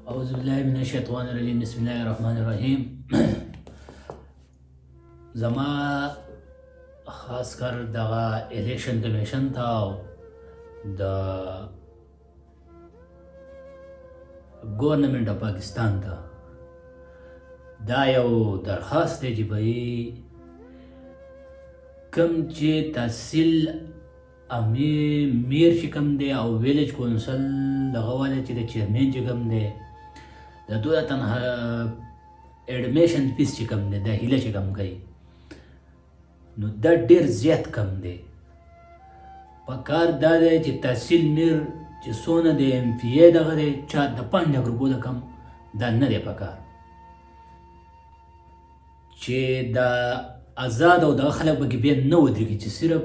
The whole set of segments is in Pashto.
أعوذ بالله من الشیطان الرجیم بسم الله الرحمن الرحیم زما خاص کر دغه الیکشن کمیشن ته او د ګورنمنټ اف پاکستان ته دا یو درخواست دی چې بهی کوم چې تحصیل میر چې کوم دی او ویلیج کونسل دغه والا چې د چیرمین چې کوم دی د دوی تنها ایډمیشن فیس چې کوم دی دا هیله چې کوم کوي نو دا ډېر زیات کم دی پکار دا دی چې تحصیل میر چې څونه د ایم پی ای دغه دی چا د 5 لک روپو نه کم دا نه دی پکار چې دا آزاد او دغه خلک پکې بیا نه ودرېږي چې صرف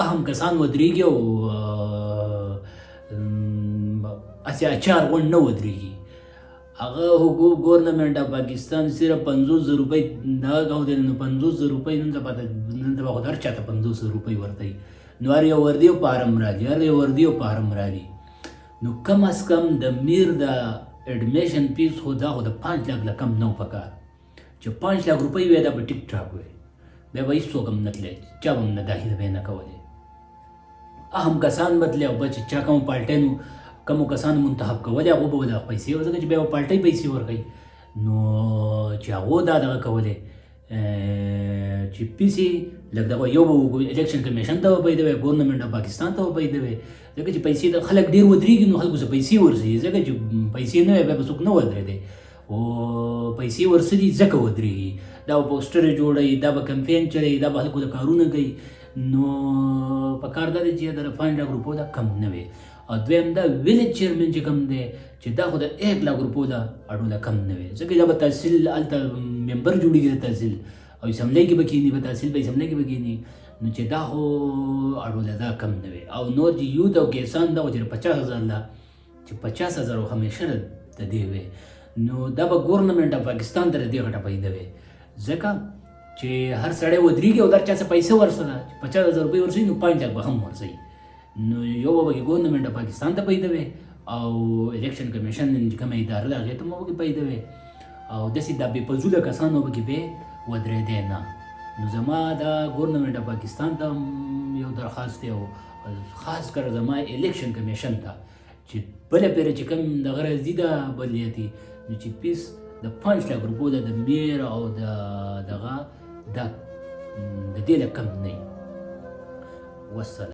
اهم کسان ودرېږي او اسې اچار غوند نه ودرېږي هغه حقوق ګورنمنټ اف پاکستان صرف 50,000 روپۍ دغه کوي نو 50,000 روپۍ نن ته پته نن ته خو هر چاته 50,000 روپۍ ورته نو هر یو وردي او فارم راځي هر یو وردي او فارم راځي نو کم از کم د میر د ایډمیشن فیس خو دا خو د 5 لک نه کم نه پکار چې 5 لک روپۍ وي دا به ټیک ټاک وي بیا به هېڅوک هم نه تللی چا به هم نه داخله به یې نه کولې اهم کسان به تللی او به چې چا کومو پالټیانو کومو کسانو منتخب کولې هغو به دغه پیسې ځکه چې بیا به پالټۍ پیسې ورکوي نو چې هغو دا دغه کولې چې پیسې لږ دغه یو به الیکشن کمیشن ته به پیدا وي ګورنمنټ اف پاکستان ته به پیدا وي ځکه چې پیسې د خلک ډېر ودرېږي نو خلکو ته پیسې ورسېږي ځکه چې پیسې نه وي بیا به څوک نه ودرېدی او پیسې ورسېږي ځکه ودرېږي دا به پوسټرې جوړوي دا به کمپین چلوي دا به خلکو ته کارونه کوي نو پکار دا دی چې د 5 لک روپو دا کم نه وي او دویم دا ویلیج چیرمین چې کوم دی چې دا خو د 1 لک روپو دا اډوله کم نه وي ځکه دا به تحصیل هلته ممبر جوړېږي د تحصیل او اسمبلی کې به کښېني به تحصیل په اسمبلی کې به کښېني نو چې دا خو اډوله دا کم نه وي او نور چې یوت او کیسان دا خو چې 50,000 دا چې 50,000 همیشه د دې وي نو دا به ګورنمنټ اف پاکستان ته د دې غټه پیدا وي ځکه چې هر سړی ودرېږي او در چا څه پیسې ورسره 50,000 روپۍ ورسوي نو 5 لک به هم ورسوي نو یو به پکې ګورنمنټ اف پاکستان ته پیدا وي او الیکشن کمیشن چې کومه اداره ده هغې ته هم پکې پیدا وي او داسې دا بې فضوله کسان به پکې بې ودرېدی نه نو زما دا ګورنمنټ اف پاکستان ته یو درخواست دی او خاص کر زما الیکشن کمیشن ته چې بله پیره چې کوم دغه راځي دا بلیتي نو چې پیس د 5 لک روپو د میر او د دغه دا د دې نه کم نه وي والسلام